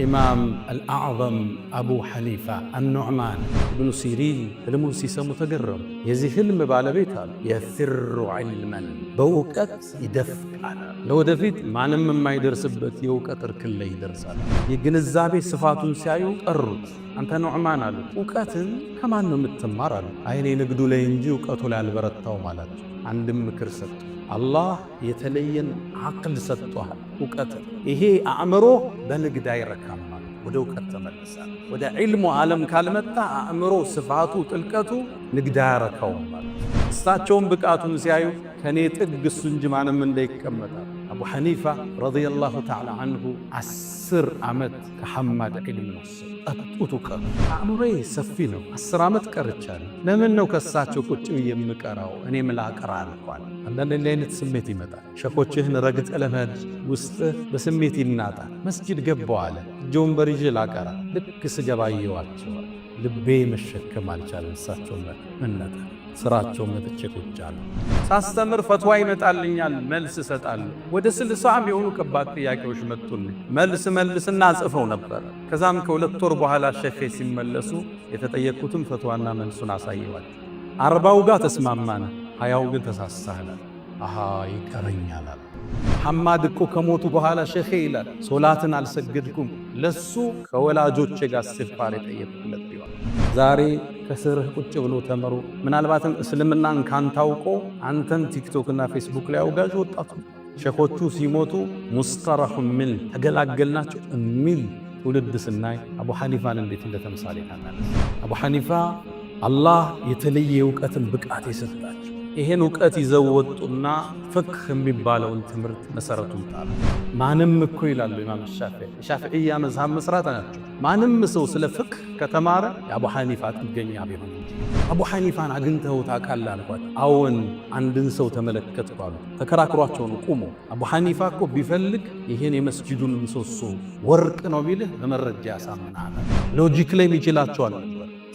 ኢማም አልአዕዘም አቡ ሐኒፋ አኑዕማን ኢብኑ ሲሪን ህልሙን ሲሰሙ ተገረሙ። የዚህ ህልም ባለቤት አሉ የፊሩ ዒልመን በእውቀት ይደፍቃል። ለወደፊት ማንም የማይደርስበት የእውቀት እርክል ላይ ይደርሳል። የግንዛቤ ስፋቱን ሲያዩ ጠሩት። አንተ ኑዕማን አሉ፣ እውቀትን ከማን ነው የምትማር አሉ። አይኔ ንግዱ ላይ እንጂ እውቀቱ ላይ አልበረታውም አላቸው። አንድም ምክር ሰጡ። አላህ የተለየን አቅል ሰጥቷል። እውቀት ይሄ አእምሮ በንግድ አይረካም። ወደ እውቀት ተመልሳል። ወደ ዒልሙ ዓለም ካልመጣ አእምሮ ስፋቱ ጥልቀቱ ንግድ አያረካውም። እሳቸውን ብቃቱን ሲያዩ ከኔ ጥግ እሱ እንጂ ማንም እንዳይቀመጣል። አቡ ሐኒፋ ረዲየላሁ ተዓላ አንሁ 10 ዓመት ከሐማድ ዒልም ወሰዱ። ጠጡት እውቀቱ። አእምሮዬ ሰፊ ነው፣ 10 ዓመት ቀርቻለሁ። ለምን ነው ከእሳቸው ቁጭ ብዬ የምቀራው? እኔም ላቀራ አልኳል። አንዳንድ እንዲህ አይነት ስሜት ይመጣል። ሸኾችህን ረግጠ ለመሄድ ውስጥ በስሜት ይናጣል። መስጂድ ገባው አለ እጅውን በሪጅ ላቀራ። ልክ ስገባ አየኋቸዋል። ልቤ መሸከም አልቻለም። እሳቸውን መነጠ። ስራቸውን መጥቼ ቁጭ አለ። ሳስተምር ፈትዋ ይመጣልኛል፣ መልስ እሰጣለሁ። ወደ 60 የሆኑ ከባድ ጥያቄዎች መጡልኝ። መልስና ጽፈው ነበር። ከዛም ከ2 ወር በኋላ ሸፌ ሲመለሱ የተጠየቁትን ፈትዋና መልሱን አሳየዋቸው። 40 ጋር ተስማማን፣ 20 ግን ተሳሳህናል። አሃ ይቀረኛል አለ። ሐማድ እኮ ከሞቱ በኋላ ሸኼ ይላል ሶላትን አልሰገድኩም፣ ለሱ ከወላጆቼ ጋር እስትግፋር የጠየቅኩለት ቢሆን። ዛሬ ከስርህ ቁጭ ብሎ ተመሩ። ምናልባትም እስልምናን ካንታውቆ አንተን ቲክቶክና ፌስቡክ ላይ አውጋዥ ወጣቱ ሸኾቹ ሲሞቱ ሙስተራሑ ምን ተገላገልናቸው የሚል ትውልድ ስናይ አቡ ሐኒፋን እንዴት እንደተምሳሌ ታናለህ። አቡ ሐኒፋ አላህ የተለየ እውቀትን ብቃት የሰጣቸው ይሄን እውቀት ይዘው ወጡና ፍቅህ የሚባለውን ትምህርት መሰረቱን ጣሉ። ማንም እኮ ይላሉ ኢማም ሻፊዒያ መዝሃብ መስራት ናቸው። ማንም ሰው ስለ ፍቅህ ከተማረ የአቡ ሐኒፋ ጥገኛ ቢሆን እንጂ። አቡ ሐኒፋን አግኝተው ታውቃለህ አልኳት። አዎን አንድን ሰው ተመለከትኩ አሉ። ተከራክሯቸውን ቁሞ አቡ ሐኒፋ እኮ ቢፈልግ ይሄን የመስጂዱን ምሰሶ ወርቅ ነው ቢልህ በመረጃ ያሳምናል። ሎጂክ ላይ ይችላቸዋል።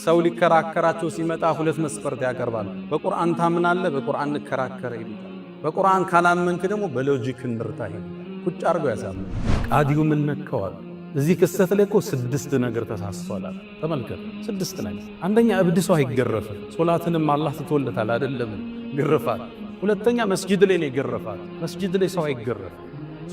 ሰው ሊከራከራቸው ሲመጣ 2 መስፈርት ያቀርባሉ። በቁርአን ታምናለህ፣ በቁርአን እንከራከረ ይሉታል። በቁርአን ካላመንክ ደግሞ በሎጂክ እንርታ ይሉታል። ቁጭ አድርገው ያሳምናል። ቃዲው ምን ነከዋል? እዚህ ክስተት ላይ እኮ 6 ነገር ተሳስቷል። ተመልከቱ፣ 6 ነገር። አንደኛ እብድ ሰው አይገረፍም። ሶላትንም አላህ ትቶለታል አይደለም? ግርፋት። ሁለተኛ መስጂድ ላይ ነው ይገረፋል። መስጂድ ላይ ሰው አይገረፍም።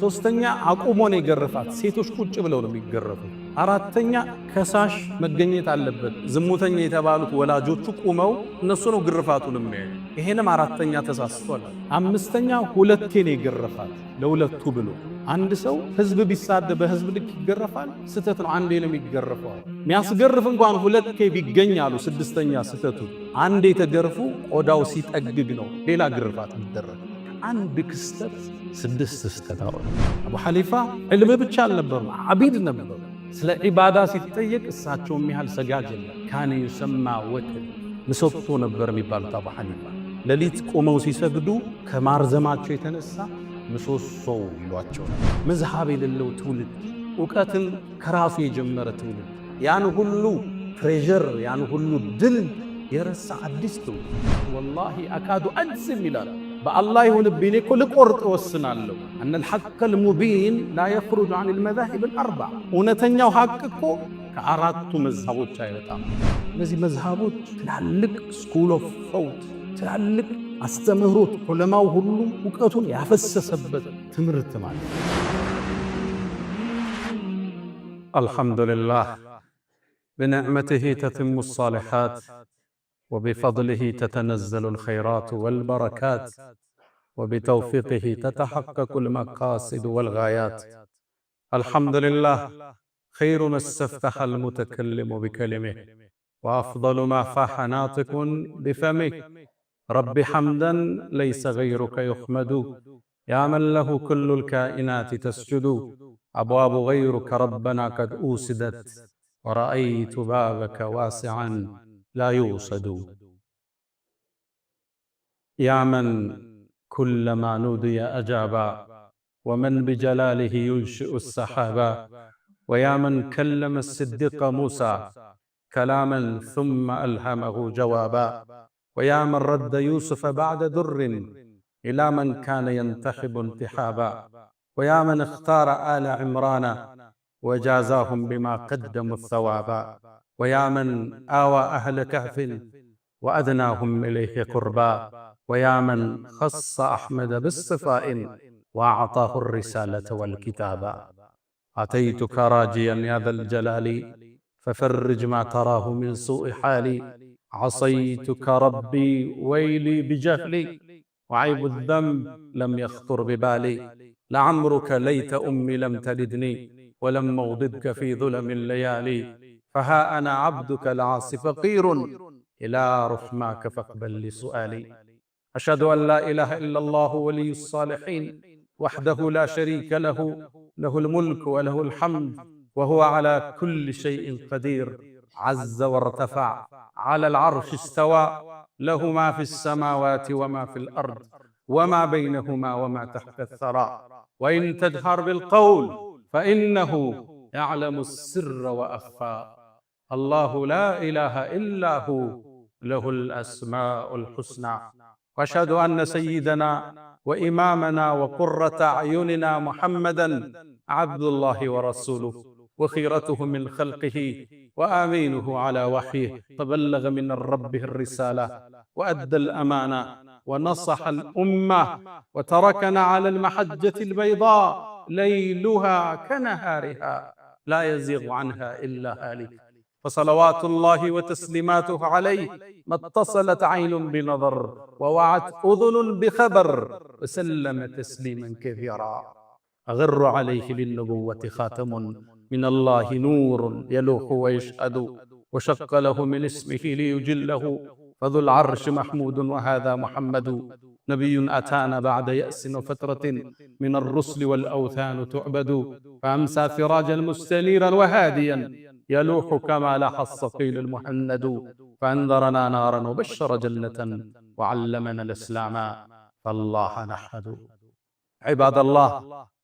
ሶስተኛ አቁሞ ነው ይገረፋት። ሴቶች ቁጭ ብለው ነው የሚገረፉት። አራተኛ ከሳሽ መገኘት አለበት። ዝሙተኛ የተባሉት ወላጆቹ ቁመው እነሱ ነው ግርፋቱን የሚያዩ። ይሄንም አራተኛ ተሳስቷል። አምስተኛ 2 ነው ይገረፋት ለሁለቱ ብሎ። አንድ ሰው ህዝብ ቢሳደብ በህዝብ ልክ ይገረፋል? ስተት ነው። አንዴ ነው የሚገረፈው። የሚያስገርፍ እንኳን 2 ቢገኝ አሉ። 6ኛ ስተቱ አንዴ ተገርፉ ቆዳው ሲጠግግ ነው ሌላ ግርፋት የሚደረግ። አንድ ክስተት 6 ስተታው። አቡ ሐኒፋ ዕልም ብቻ አልነበሩም፣ ዓቢድ ነበሩ። ስለ ዒባዳ ሲጠየቅ እሳቸው የሚያህል ሰጋጅ የለም። ካነ ዩሰማ ወትር ምሰሶ ነበር የሚባሉት አቡ ሐኒፋ። ሌሊት ቆመው ሲሰግዱ ከማርዘማቸው የተነሳ ምሰሶው ይሏቸው። መዝሃብ የሌለው ትውልድ፣ እውቀትን ከራሱ የጀመረ ትውልድ፣ ያን ሁሉ ፕሬዠር ያን ሁሉ ድል የረሳ አዲስ ትውልድ። ወላሂ አካዱ አጅዝም ይላል። በአላህ ይሁንብኝ እኮ ልቆርጥ ወስናለሁ። አነል ሐቀል ሙቢን ላ የኽሩጁ ዐኒል መዛሂብ አልአርበዓ። እውነተኛው ሐቅ እኮ ከ4ቱ መዝሃቦች አይወጣም። እነዚህ መዝሃቦች ትላልቅ ስኩል ኦፍ ቶት፣ ትላልቅ አስተምህሮት፣ ዑለማው ሁሉ እውቀቱን ያፈሰሰበት ትምህርት ማለት ነው። አልሐምዱሊላህ ብኒዕመቲሂ ተቲሙ ሷሊሓት وبفضله تتنزل الخيرات والبركات وبتوفيقه تتحقق المقاصد والغايات. الحمد لله خير ما استفتح المتكلم بكلمه وأفضل ما فاح ناطق بفمه. رب حمدا ليس غيرك يحمد يا من له كل الكائنات تسجد. أبواب غيرك ربنا قد أوسدت ورأيت بابك واسعا لا يوصد. يا من كلما نودي أجابا ومن بجلاله ينشئ السحابا. ويا من كلم الصديق موسى كلاما ثم ألهمه جوابا. ويا من رد يوسف بعد در إلى من كان ينتخب انتحابا. ويا من اختار آل عمران وجازاهم بما قدموا الثواب. ويا من آوى أهل كهف وأدناهم إليه قربا، ويا من خص أحمد بالصفاء وأعطاه الرسالة والكتابا. أتيتك راجيا يا ذا الجلال ففرج ما تراه من سوء حالي. عصيتك ربي ويلي بجهلي، وعيب الذنب لم يخطر ببالي. لعمرك ليت أمي لم تلدني، ولم أوضدك في ظلم الليالي. فها أنا عبدك العاصي فقير إلى رحماك فاقبل لسؤالي. أشهد أن لا إله إلا الله ولي الصالحين وحده لا شريك له، له الملك وله الحمد وهو على كل شيء قدير. عز وارتفع، على العرش استوى، له ما في السماوات وما في الأرض وما بينهما وما تحت الثرى. وإن تجهر بالقول فإنه يعلم السر وأخفى. الله لا إله إلا هو، له الأسماء الحسنى. وأشهد أن سيدنا وإمامنا وقرة أعيننا محمدًا عبد الله ورسوله، وخيرته من خلقه وآمينه على وحيه. فبلغ من ربه الرسالة وأدى الأمانة ونصح الأمة، وتركنا على المحجة البيضاء ليلها كنهارها لا يزيغ عنها إلا هالك. فصلوات الله وتسليماته عليه ما اتصلت عين بنظر ووعت أذن بخبر، وسلم تسليما كثيرا. أغر عليه للنبوة خاتم من الله، نور يلوح ويشهد، وشق له من اسمه ليجله. فذو العرش محمود وهذا محمد، نبي أتانا بعد يأس وفترة من الرسل والأوثان تعبد. فأمسى سراجا مستنيرا وهاديا يلوح كما لاح الصقيل المهند. فأنذرنا نارا وبشر جنة وعلمنا الإسلام، فالله نحمد. عباد الله،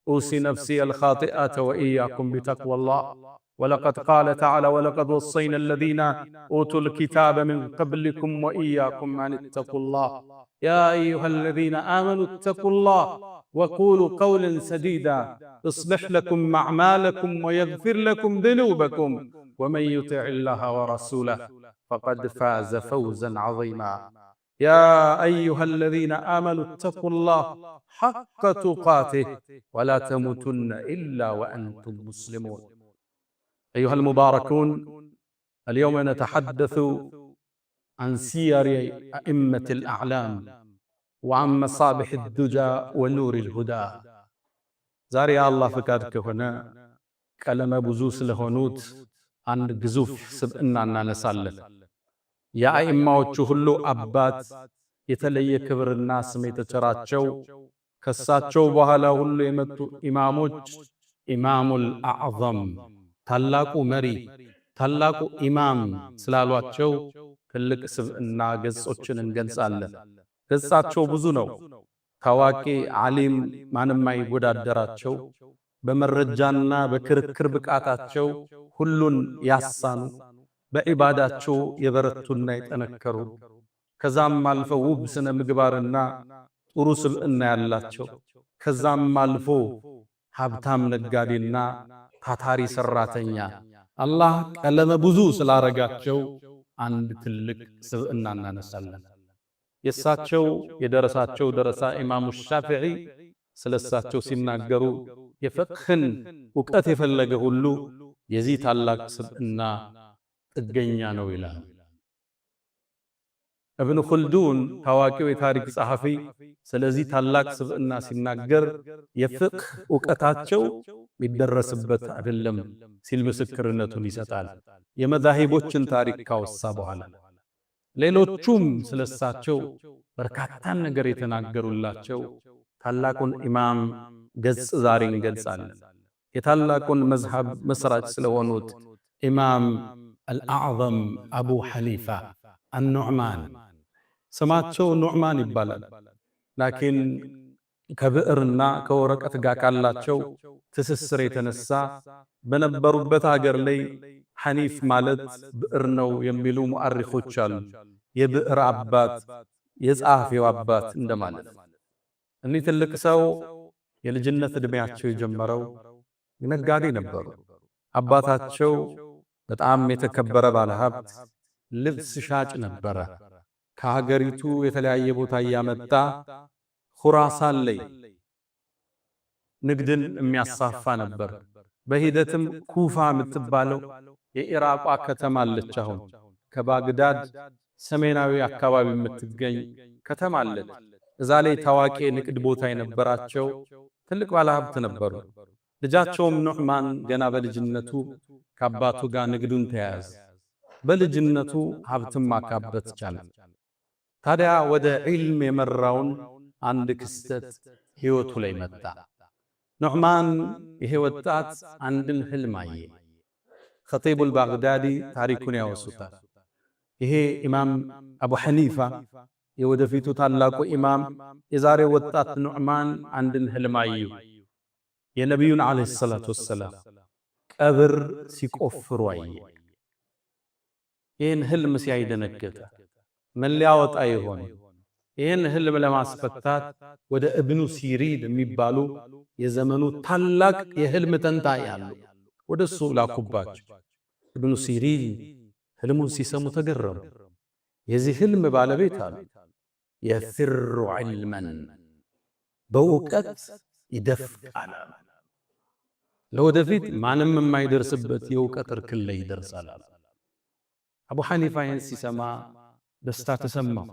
أوصي نفسي الخاطئة وإياكم بتقوى الله. ولقد قال تعالى: ولقد وصينا الذين أوتوا الكتاب من قبلكم وإياكم أن اتقوا الله. يا أيها الذين آمنوا اتقوا الله وقولوا قولا سديدا يصلح لكم أعمالكم ويغفر لكم ذنوبكم، ومن يطع الله ورسوله فقد فاز فوزا عظيما. يا أيها الذين آمنوا اتقوا الله حق تقاته ولا تموتن إلا وأنتم مسلمون. أيها المباركون، اليوم نتحدث عن سير أئمة الأعلام وعن مصابح الدجى ونور الهدى. زاري الله فكادك هنا كلمة بزوس لهونوت عن جزوف سبقنا نسالف. يا أئمة ሁሉ አባት የተለየ ክብርና ስም የተቸራቸው ከሳቸው በኋላ ሁሉ የመጡ ኢማሞች ኢማሙል አዕዘም ታላቁ መሪ ታላቁ ኢማም ስላሏቸው ትልቅ ስብዕና ገጾችን እንገልጻለን። ገጻቸው ብዙ ነው። ታዋቂ ዓሊም ማንም አይወዳደራቸው፣ በመረጃና በክርክር ብቃታቸው ሁሉን ያሳኑ፣ በዒባዳቸው የበረቱና የጠነከሩ፣ ከዛም አልፈው ውብ ስነ ምግባርና ጥሩ ስብዕና ያላቸው፣ ከዛም አልፎ ሀብታም ነጋዴና ታታሪ ሰራተኛ አላህ ቀለመ ብዙ ስላረጋቸው አንድ ትልቅ ስብዕና እናነሳለን። የሳቸው የደረሳቸው ደረሳ ኢማሙ ሻፊዒ ስለሳቸው ሲናገሩ የፍቅህን ዕውቀት የፈለገ ሁሉ የዚህ ታላቅ ስብዕና ጥገኛ ነው ይላል። እብኑ ኹልዱን ታዋቂው የታሪክ ጸሐፊ ስለዚህ ታላቅ ስብዕና ሲናገር የፍቅህ ዕውቀታቸው የሚደረስበት አይደለም ሲል ምስክርነቱን ይሰጣል። የመዛሂቦችን ታሪክ ካወሳ በኋላ ሌሎቹም ስለሳቸው በርካታን ነገር የተናገሩላቸው ታላቁን ኢማም ገጽ ዛሬ እንገልጻለን። የታላቁን መዝሐብ መስራች ስለሆኑት ኢማም አልአዕዘም አቡ ሐኒፋ አኑዕማን። ስማቸው ኑዕማን ይባላል። ላኪን ከብዕርና ከወረቀት ጋር ካላቸው ትስስር የተነሳ በነበሩበት ሀገር ላይ ሐኒፍ ማለት ብዕር ነው የሚሉ ሙአሪኾች አሉ። የብዕር አባት፣ የጸሐፊው አባት እንደማለት። እኒህ ትልቅ ሰው የልጅነት ዕድሜያቸው የጀመረው ነጋዴ ነበሩ። አባታቸው በጣም የተከበረ ባለሀብት ልብስ ሻጭ ነበረ። ከሀገሪቱ የተለያየ ቦታ እያመጣ ኹራሳን ላይ ንግድን የሚያሳፋ ነበር። በሂደትም ኩፋ የምትባለው የኢራቋ ከተማ አለች። አሁን ከባግዳድ ሰሜናዊ አካባቢ የምትገኝ ከተማ አለች። እዛ ላይ ታዋቂ ንግድ ቦታ የነበራቸው ትልቅ ባለሀብት ነበሩ። ልጃቸውም ኑዕማን ገና በልጅነቱ ከአባቱ ጋር ንግዱን ተያያዘ። በልጅነቱ ሀብትም ማካበት ቻለ። ታዲያ ወደ ዒልም የመራውን አንድ ክስተት ህይወቱ ላይ መጣ። ኑዕማን ይሄ ወጣት አንድን ህልም አየ። ኸጢቡል ባግዳዲ ታሪኩን ያወሱታል። ይሄ ኢማም አቡ ሐኒፋ የወደፊቱ ታላቁ ኢማም የዛሬ ወጣት ኑዕማን አንድን ህልም አዩ። የነቢዩን ዓለይሂ ሰላቱ ወሰላም ቀብር ሲቆፍሩ አየ። ይህን ህልም ሲያይደነገጠ ምን ሊያወጣ ይሆን? ይህን ህልም ለማስፈታት ወደ እብኑ ሲሪን የሚባሉ የዘመኑ ታላቅ የህልም ተንታኝ አሉ። ወደ እሱ ላኩባቸው። እብኑ ሲሪን ህልሙን ሲሰሙ ተገረሙ። የዚህ ህልም ባለቤት አሉ የፊሩ ዒልመን በእውቀት ይደፍቃል። ለወደፊት ማንም የማይደርስበት የእውቀት እርክል ላይ ይደርሳል። አቡ ሐኒፋ ይህን ሲሰማ ደስታ ተሰማው።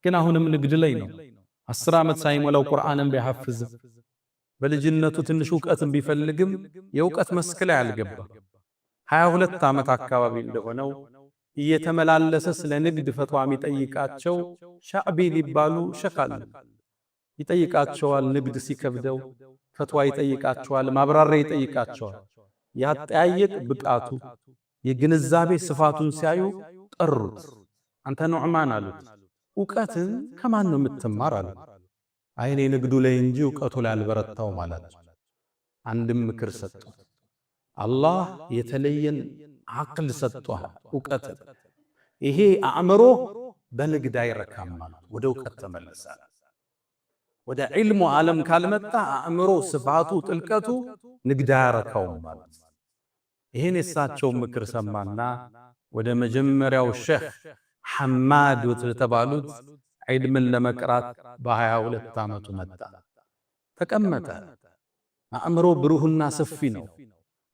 ግን አሁንም ንግድ ላይ ነው። 10 ዓመት ሳይሞላው ቁርአንን ቢያሐፍዝ በልጅነቱ ትንሽ ዕውቀትን ቢፈልግም የእውቀት መስክ ላይ አልገባም። 22 ዓመት አካባቢ እንደሆነው እየተመላለሰ ስለ ንግድ ፈትዋ የሚጠይቃቸው ሻዕቢ ሊባሉ ሸኻል ይጠይቃቸዋል። ንግድ ሲከብደው ፈትዋ ይጠይቃቸዋል፣ ማብራሪያ ይጠይቃቸዋል። ያጠያየቅ ብቃቱ የግንዛቤ ስፋቱን ሲያዩ ጠሩት። አንተ ኑዕማን አሉት፣ ዕውቀትን ከማን ነው የምትማር አሉት። አይኔ ንግዱ ላይ እንጂ ዕውቀቱ ላይ አልበረታው ማለት። አንድም ምክር ሰጡት። አላህ የተለየን አቅል ሰጥቷል፣ ዕውቀት። ይሄ አእምሮ በንግድ አይረካም ማለት ወደ ዕውቀት ተመለሳል። ወደ ዒልሙ ዓለም ካልመጣ አእምሮ ስፋቱ ጥልቀቱ ንግድ አያረካውም ማለት። ይህን የሳቸውን ምክር ሰማና ወደ መጀመሪያው ሼኽ ሐማድ የተባሉት ዒልምን ለመቅራት በ22 ዓመቱ መጣ። ተቀመጠ። አእምሮ ብሩህና ሰፊ ነው።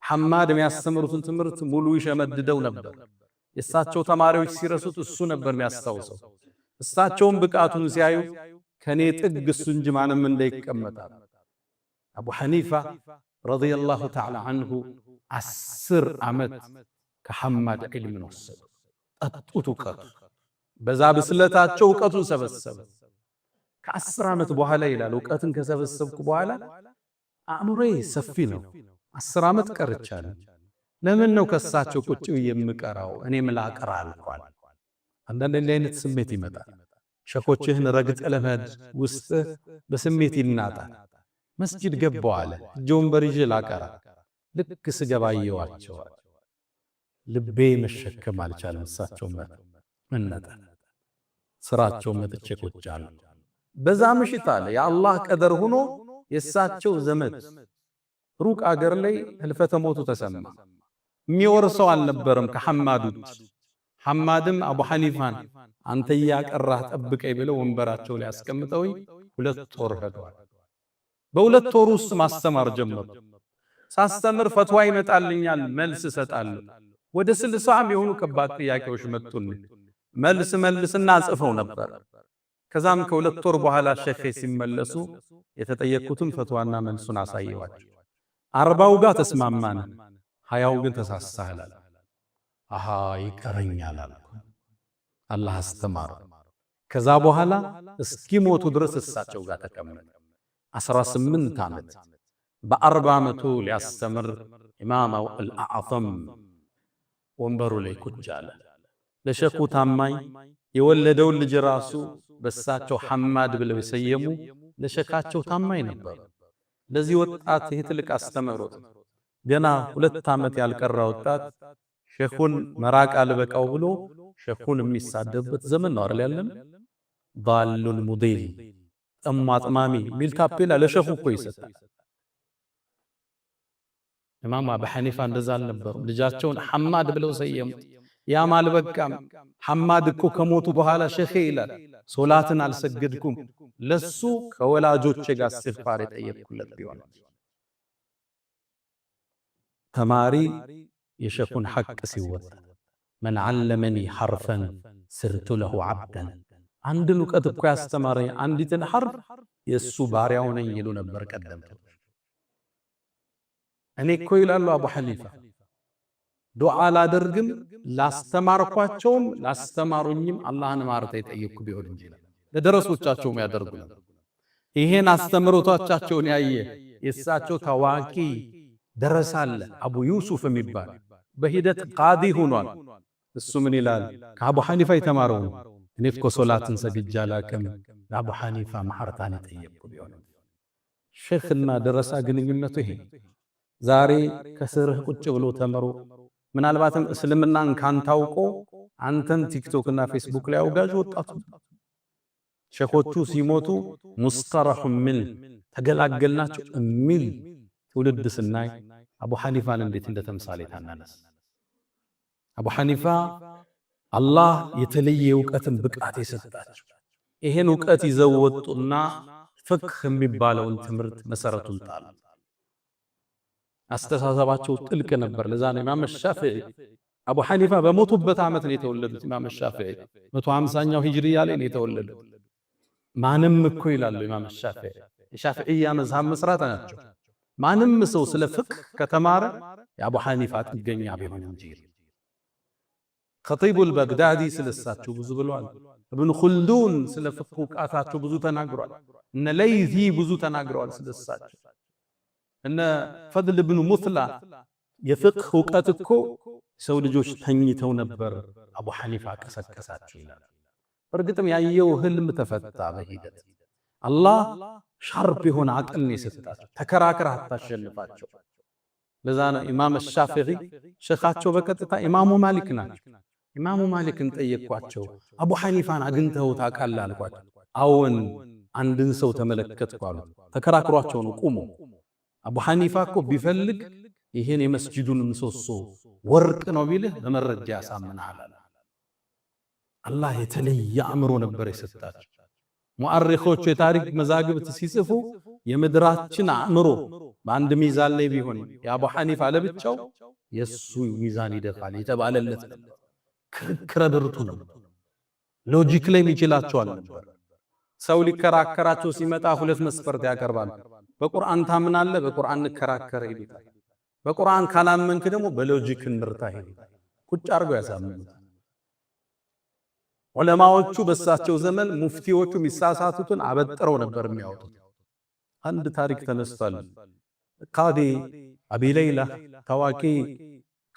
ሐማድ የሚያስተምሩትን ትምህርት ሙሉ ይሸመድደው ነበር። የእሳቸው ተማሪዎች ሲረሱት እሱ ነበር የሚያስታውሰው። እሳቸውን ብቃቱን ሲያዩ ከኔ ጥግ እሱ እንጂ ማንም እንዳይቀመጣል። አቡ ሐኒፋ ረዲየላሁ ተዓላ አንሁ 10 ዓመት ከሐማድ ዒልምን ወሰዱ። ጠጡት ዕውቀቱ። በዛ ብስለታቸው ዕውቀቱን ሰበሰበ። ከ10 ዓመት በኋላ ይላል ዕውቀትን ከሰበሰብኩ በኋላ አእምሮዬ ሰፊ ነው። 10 ዓመት ቀርቻለሁ። ለምን ነው ከሳቸው ቁጭ ብዬ የምቀራው? እኔም ላቀራ አልኳል። አንዳንድ እንዲህ አይነት ስሜት ይመጣል። ሸኾችህን ረግጠ ለመሄድ ውስጥ በስሜት ይናጣል። መስጂድ ገባው አለ እጆን በሪጅ ላቀራ። ልክ ስገባ አየዋቸዋል። ልቤ መሸከም አልቻለም። እሳቸው መነጠ። ስራቸው መጥቼ ቁጭ አለ። በዛ ምሽት አለ የአላህ ቀደር ሆኖ የእሳቸው ዘመድ ሩቅ አገር ላይ ህልፈተ ሞቱ ተሰማ። የሚወርሰው አልነበረም ከሐማድ ውጭ። ሐማድም አቡ ሐኒፋን አንተ ያቀራህ ጠብቀኝ ብለው ወንበራቸው ላይ አስቀምጠውኝ 2 ወር ሄዷል። በ2 ወር ውስጥ ማስተማር ጀመሩ። ሳስተምር ፈትዋ ይመጣልኛል፣ መልስ እሰጣለሁ። ወደ 60 የሆኑ ከባድ ጥያቄዎች መጡልኝ። መልስና ጽፈው ነበር። ከዛም ከ2 ወር በኋላ ሼኽ ሲመለሱ የተጠየቁትን ፈትዋና መልሱን አሳየዋቸው። 40ው ጋር ተስማማን፣ 20ው ግን ተሳሳህል። አሃ ይቀረኛል አልኩ። አላህ አስተማረ። ከዛ በኋላ እስኪሞቱ ድረስ እሳቸው ጋር ተቀመጠ። 18 ዓመት። በ40 ዓመቱ ሊያስተምር ኢማም አልአዕዘም ወንበሩ ላይ ቁጭ አለ። ለሸኹ ታማኝ የወለደውን ልጅ ራሱ በሳቸው ሐማድ ብለው የሰየሙ ለሸኻቸው ታማኝ ነበር። ለዚህ ወጣት ይሄ ትልቅ አስተምሮት ገና 2 ዓመት ያልቀራ ወጣት ሸኹን መራቅ አልበቃው ብሎ ሸኹን የሚሳደብበት ዘመን ነው አይደል ያለን። ዳሉል ሙዲል ጠማጥማሚ ሚል ታፔላ ለሸኹ እኮ ይሰጣል። ኢማም አቡ ሐኒፋ እንደዛ አልነበሩም። ልጃቸውን ሐማድ ብለው ሰየሙት። ያም አልበቃም። ሐማድ እኮ ከሞቱ በኋላ ሼኼ ይላል ሶላትን አልሰገድኩም ለሱ ከወላጆቼ ጋር እስትግፋር የጠየቅኩለት ቢሆን። ተማሪ የሼኹን ሐቅ ሲወጣ መን ዐለመኒ ሐርፈን ስርቱ ለሁ ዐብደን፣ አንድን እውቀት እኮ ያስተማረኝ አንዲትን ሐርፍ የእሱ ባሪያው ነኝ ይሉ ነበር ቀደምት። እኔ እኮ ይላሉ አቡ ሐኒፋ ዱዓ ላደርግም ላስተማርኳቸውም ላስተማሩኝም አላህን ማርታ የጠየቅኩ ቢሆን እንጂ ለደረሶቻቸውም ያደርጉ ነበር። ይሄን አስተምሮታቸውን ያየ የእሳቸው ታዋቂ ደረሳ አለ አቡ ዩሱፍ የሚባል በሂደት ቃዲ ሆኗል። እሱ ምን ይላል? ከአቡ ሐኒፋ የተማረው እኔ እኮ ሶላትን ሰግጄ አላቅም ለአቡ ሐኒፋ ማህርታን የጠየቅኩ ቢሆን። ሼኽና ደረሳ ግንኙነቱ ይሄ ዛሬ ከስርህ ቁጭ ብሎ ተመሮ ምናልባትም እስልምናን ካንታውቆ አንተን ቲክቶክ እና ፌስቡክ ላይ አውጋዥ ወጣቱ ሼኾቹ ሲሞቱ ሙስጠረሑ ምን ተገላገልናቸው የሚል ትውልድ ስናይ አቡ ሐኒፋን እንዴት እንደተምሳሌ ታናነስ። አቡ ሐኒፋ አላህ የተለየ ዕውቀትን ብቃት የሰጣቸው ይሄን ዕውቀት ይዘው ወጡና ፍቅህ የሚባለውን ትምህርት መሰረቱን ጣሉ። አስተሳሰባቸው ጥልቅ ነበር። ለዛ ነው ኢማም ሻፊዒ አቡ ሐኒፋ በሞቱበት ዓመት ነው የተወለዱት። ኢማም ሻፊዒ 150ኛው ሂጅሪያ ላይ ነው የተወለዱት። ማንም እኮ ይላሉ ኢማም ሻፊዒ የሻፊዒያ መዝሐብ መስራት ናቸው። ማንም ሰው ስለ ፍቅህ ከተማረ የአቡ ሐኒፋ ጥገኛ ቢሆን እንጂ። ኸጢቡል በግዳዲ ስለሳቸው ብዙ ብለዋል። ኢብኑ ኹልዱን ስለ ፍቅህ ዕውቀታቸው ብዙ ተናግሯል። እነ ለይዚ ብዙ ተናግረዋል ስለሳቸው። እነ ፈድል ብኑ ሙስላ የፍቅህ ዕውቀት እኮ ሰው ልጆች ተኝተው ነበር አቡ ሐኒፋ ቀሰቀሳቸው ይላል። በእርግጥም ያየው ህልም ተፈታ በሂደት። አላህ ሻርፕ የሆነ አቅል ነው የሰጣቸው። ተከራክረህ አታሸንፋቸው። ለዛ ነው ኢማም ሻፊዒ ሼኻቸው በቀጥታ ኢማሙ ማሊክ ናቸው። ኢማሙ ማሊክን ጠየቅኳቸው፣ አቡ ሐኒፋን አግኝተው ታውቃለህ አልኳቸው። አዎን አንድን ሰው ተመለከትኩ አሉ። ተከራክሯቸው ነው ቁሞ አቡ ሐኒፋ እኮ ቢፈልግ ይሄን የመስጂዱን ምሰሶ ወርቅ ነው ቢልህ በመረጃ ያሳምናል። አላህ የተለየ አእምሮ ነበር የሰጣቸው። ሙአሪኾቹ የታሪክ መዛግብት ሲጽፉ የምድራችን አእምሮ በአንድ ሚዛን ላይ ቢሆን የአቡ ሐኒፋ ለብቻው የሱ ሚዛን ይደፋል የተባለለት ነበር። ክርክረ ብርቱ ነው። ሎጂክ ላይ የሚችላቸው አልነበር። ሰው ሊከራከራቸው ሲመጣ ሁለት መስፈርት ያቀርባል። በቁርአን ታምናለህ፣ በቁርአን እንከራከር ይሉታል። በቁርአን ካላመንክ ደግሞ በሎጂክ እንርታ ይሉታል። ቁጭ አድርገው ያሳምኑታል። ዑለማዎቹ በሳቸው ዘመን ሙፍቲዎቹ የሚሳሳቱትን አበጥረው ነበር የሚያወጡት። አንድ ታሪክ ተነስቷል። ቃዲ አቢ ለይላ ታዋቂ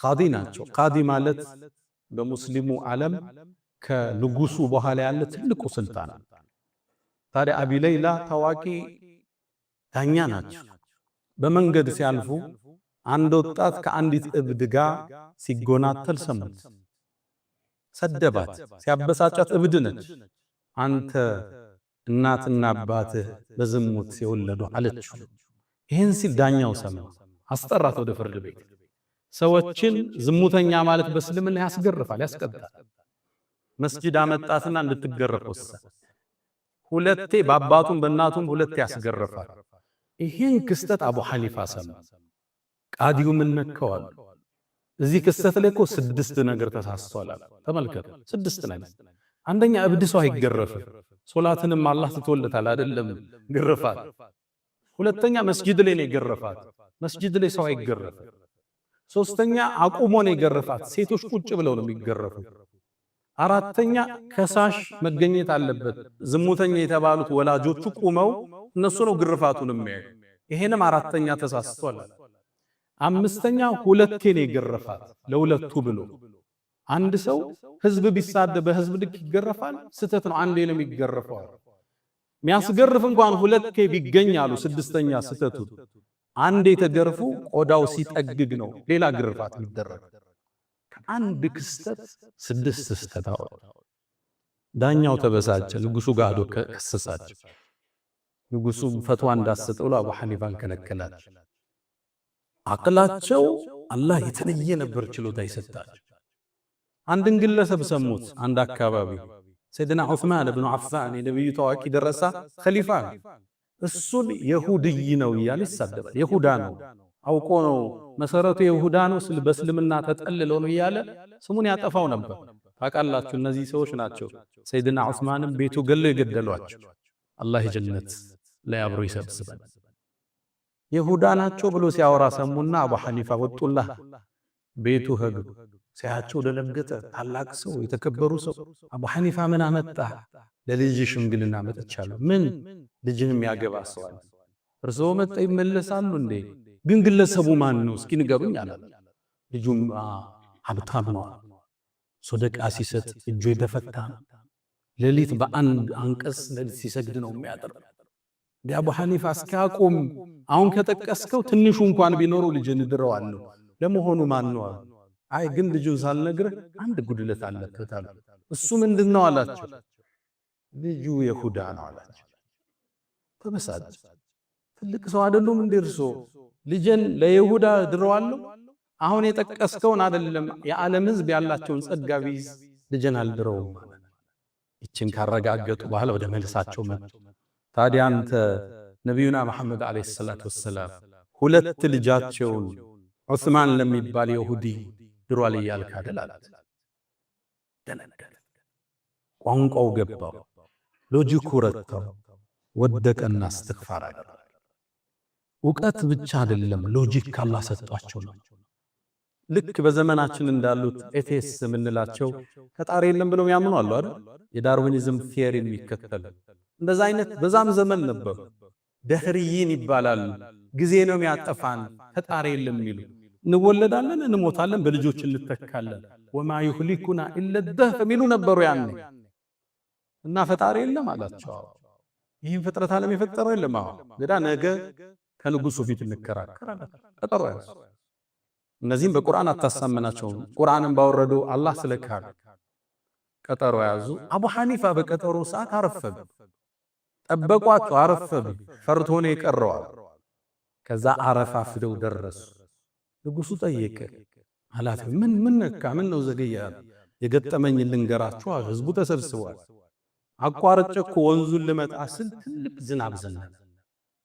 ቃዲ ናቸው። ቃዲ ማለት በሙስሊሙ ዓለም ከንጉሱ በኋላ ያለ ትልቁ ስልጣን። ታዲያ አቢ ለይላ ታዋቂ ዳኛ ናቸው። በመንገድ ሲያልፉ አንድ ወጣት ከአንዲት እብድ ጋር ሲጎናተል ሰሙት። ሰደባት። ሲያበሳጫት እብድ ነች። አንተ እናትና አባትህ በዝሙት ሲወለዱ አለችው። ይህን ሲል ዳኛው ሰማ። አስጠራት ወደ ፍርድ ቤት። ሰዎችን ዝሙተኛ ማለት በእስልምና ያስገርፋል፣ ያስቀጣል። መስጂድ አመጣትና እንድትገረፍ ወሰነ። ሁለቴ በአባቱም በእናቱም ሁለቴ ያስገርፋል። ይህን ክስተት አቡ ሐኒፋ ሰማ። ቃዲው ምን ነከዋል? እዚህ ክስተት ላይ እኮ 6 ነገር ተሳስቷል። ተመልከቱ፣ 6 ነገር። አንደኛ እብድ ሰው አይገረፍም። ሶላትንም አላህ ትቶለታል አይደለም ግርፋት። ሁለተኛ መስጂድ ላይ ነው የገረፋት። መስጂድ ላይ ሰው አይገረፍም። ሶስተኛ አቁሞ ነው የገረፋት። ሴቶች ቁጭ ብለው ነው የሚገረፉት። አራተኛ ከሳሽ መገኘት አለበት። ዝሙተኛ የተባሉት ወላጆቹ ቁመው እነሱ ነው ግርፋቱን የሚያዩ። ይሄንም አራተኛ ተሳስቷል። አምስተኛ ሁለቴ ነው የገረፋት ለሁለቱ ብሎ። አንድ ሰው ህዝብ ቢሳደብ በህዝብ ልክ ይገረፋል? ስተት ነው። አንዴ ነው የሚገረፈው። የሚያስገርፍ እንኳን ሁለቴ ቢገኝ አሉ። ስድስተኛ ስተቱ አንዴ ተገርፉ ቆዳው ሲጠግግ ነው ሌላ ግርፋት የሚደረግ። ከአንድ ክስተት 6 ስተት አወጣ። ዳኛው ተበሳጨ። ንጉሱ ጋር ሄዶ ከሰሳቸው። ንጉሱ ፈትዋ እንዳሰጠው አቡ ሐኒፋን ከለከላቸው። አቅላቸው አላህ የተለየ ነበር ችሎታ ይሰጣቸው። አንድን ግለሰብ ሰሙት። አንድ አካባቢ ሰይድና ዑስማን ብኑ አፋን የነብዩ ታዋቂ ደረሳ ኸሊፋ እሱን የሁድይ ነው እያለ ይሳደባል። የሁዳ ነው አውቆ ነው መሰረቱ የሁዳ ነው በእስልምና ተጠልለው ነው እያለ ስሙን ያጠፋው ነበር። ታውቃላችሁ እነዚህ ሰዎች ናቸው ሰይድና ዑስማንን ቤቱ ገለው የገደሏቸው። አላህ የጀነት ላይ አብሮ ይሰብስበን። የሁዳ ናቸው ብሎ ሲያወራ ሰሙና አቡ ሐኒፋ ወጡላህ ቤቱ ሄዱ። ሲያቸው ደነገጠ። ታላቅ ሰው የተከበሩ ሰው አቡ ሐኒፋ ምን አመጣ? ለልጅ ሽምግልና መጥቻለሁ። ምን ልጅንም ያገባ ሰው አለ? እርስዎ መጣ ይመለሳሉ እንዴ? ግን ግለሰቡ ማን ነው እስኪ ንገሩኝ አለ። ልጁም ሀብታም ነው፣ ሶደቃ ሲሰጥ እጁ የተፈታ ነው፣ ሌሊት በአንድ አንቀጽ ሌሊት ሲሰግድ ነው የሚያደር። አቡ ሐኒፋ እስኪያቆም አሁን ከጠቀስከው ትንሹ እንኳን ቢኖሩ ልጅን ድረዋለሁ። ለመሆኑ ማን ነው? አይ ግን ልጁን ሳልነግርህ አንድ ጉድለት አለበት አሉ። እሱ ምንድነው አላቸው። ልጁ የሁዳ ነው አላቸው። ተበሳጭ። ትልቅ ሰው አይደሉም እንዴ እርሶ? ልጅን ለይሁዳ ድረዋለሁ? አሁን የጠቀስከውን አይደለም የዓለም ሕዝብ ያላቸውን ጸጋ ቢይዝ ልጅን አልድረውም ማለት። ይችን ካረጋገጡ በኋላ ወደ መልሳቸው መጡ። ታዲያ አንተ ነቢዩና መሐመድ አለይሂ ሰላቱ ወሰላም ሁለት ልጃቸውን ዑስማን ለሚባል ይሁዲ ድሯል እያልክ አይደል አላት። ደነገጠ። ቋንቋው ገባው፣ ሎጂኩ ረታው፣ ወደቀና እስትግፋር አደረገ። እውቀት ብቻ አይደለም ሎጂክ ካላህ ሰጧቸው ነው። ልክ በዘመናችን እንዳሉት ኤቴስ የምንላቸው ፈጣሪ የለም ብለው ያምኑ አሉ አይደል? የዳርዊኒዝም ቲዮሪ የሚከተሉ እንደዛ አይነት በዛም ዘመን ነበሩ። ደህርይን ይባላሉ። ጊዜ ነው የሚያጠፋን፣ ፈጣሪ የለም የሚሉ እንወለዳለን፣ እንሞታለን፣ በልጆች እንተካለን፣ ወማ ይህሊኩና ኢለ ደህር የሚሉ ነበሩ ያኔ። እና ፈጣሪ የለም አላቸው። ይህን ፍጥረት ዓለም የፈጠረው የለም። ገዳ ነገ ከንጉሱ ፊት እንከራከራለን። ቀጠሮ ያዙ። እነዚህም በቁርአን አታሳመናቸውም። ቁርአንን ባወረዱ አላህ ስለካዱ ቀጠሮ ያዙ። አቡ ሐኒፋ በቀጠሮ ሰዓት አረፈዱ። ጠበቋቸው፣ አረፈዱ። ፈርቶ ነው የቀረዋል። ከዛ አረፋ ፍደው ደረሱ። ንጉሱ ጠየቀ። ኃላፊ ምን ነካ? ምን ነው ዘገየ? የገጠመኝ ልንገራችሁ። ህዝቡ ተሰብስቧል። አቋርጬ እኮ ወንዙን ልመጣ ስል ትልቅ ዝናብ ዘነበ፣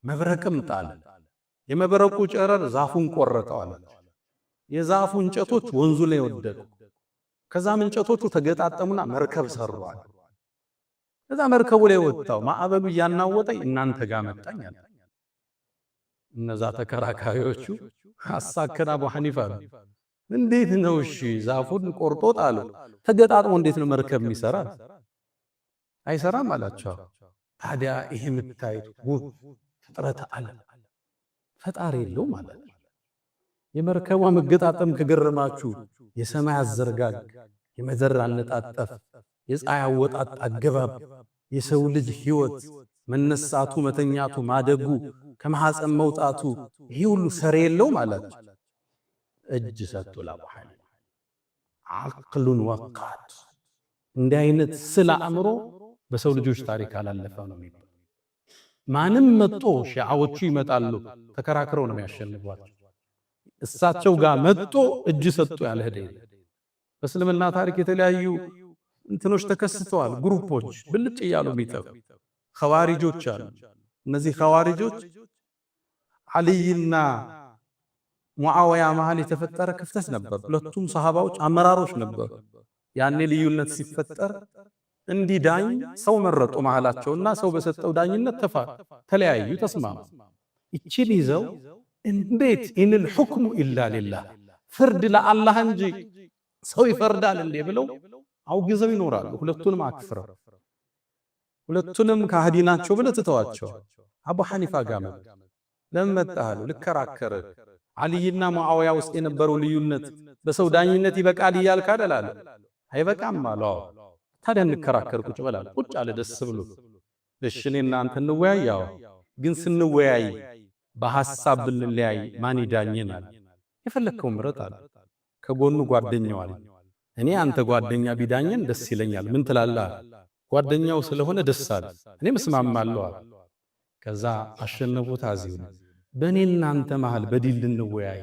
መብረቅም ጣለ። የመብረቁ ጨረር ዛፉን ቆረጠው አለ። የዛፉ እንጨቶች ወንዙ ላይ ወደቁ። ከዛም እንጨቶቹ ተገጣጠሙና መርከብ ሰሩዋል። ከዛ መርከቡ ላይ ወጣው፣ ማዕበሉ እያናወጠኝ እናንተ ጋር መጣኝ አለ። እነዛ ተከራካሪዎቹ አሳከና አቡ ሐኒፋ እንዴት ነው እሺ ዛፉን ቆርጦ ጣሉ፣ ተገጣጥሞ እንዴት ነው መርከብ የሚሰራ? አይሰራም አላቸው። ታዲያ ይሄ የምታዩት ውብ ፍጥረት ዓለም ፈጣሪ የለው ማለት ነው። የመርከቧ መገጣጠም ከገረማችሁ የሰማይ አዘርጋግ፣ የምድር አነጣጠፍ፣ የፀሐይ አወጣጥ አገባብ፣ የሰው ልጅ ህይወት መነሳቱ፣ መተኛቱ፣ ማደጉ፣ ከማህፀን መውጣቱ ይሄ ሁሉ ሰር የለው ማለት ነው። እጅ ሰጥቶ ለአቡ ሐኒፋ አቅሉን ወቃት። እንዲህ አይነት ስለ አእምሮ በሰው ልጆች ታሪክ አላለፈ ነው የሚባለው። ማንም መጥቶ ሺዓዎቹ ይመጣሉ፣ ተከራክረው ነው የሚያሸንፏቸው። እሳቸው ጋር መጥቶ እጅ ሰጥቶ ያለ ሄደ። በእስልምና ታሪክ የተለያዩ እንትኖች ተከስተዋል። ግሩፖች ብልጭ እያሉ የሚጠፉ ኸዋሪጆች አሉ። እነዚህ ኸዋሪጆች አልይና ሙዓወያ መሃል የተፈጠረ ክፍተት ነበር። ሁለቱም ሰሃባዎች አመራሮች ነበሩ። ያኔ ልዩነት ሲፈጠር እንዲዳኝ ሰው መረጡ መሃላቸውና ሰው በሰጠው ዳኝነት ተለያዩ፣ ተስማሙ። ይችን ይዘው እንዴት ኢንል ሁክሙ ኢላ ሊላህ ፍርድ ለአላህ እንጂ ሰው ይፈርዳል እንዴ ብለው አውግዘው ይኖራሉ። ሁለቱንም አክፍረው ሁለቱንም ከሃዲ ናቸው ብለው ትተዋቸው አቡ ሐኒፋ ጋር መጡ። ለምን መጣህ? ልከራከር አልይና ሙዓዊያ ውስጥ የነበረው ልዩነት በሰው ዳኝነት ይበቃል እያልክ አይደል አለ። አይበቃም አለው። ታዲያ እንከራከር ቁጭ በላል። ቁጭ አለ ደስ ብሎ። እሺ እኔ እናንተ እንወያያው፣ ግን ስንወያይ በሐሳብ ብንለያይ ማን ይዳኘናል? የፈለከው ምረጥ አለ። ከጎኑ ጓደኛው አለ። እኔ አንተ ጓደኛ ቢዳኘን ደስ ይለኛል፣ ምን ትላለህ? ጓደኛው ስለሆነ ደስ አለ። እኔ መስማማለሁ አለ። ከዛ አሸነፉት። አዚው በእኔና አንተ መሃል በዲል ልንወያይ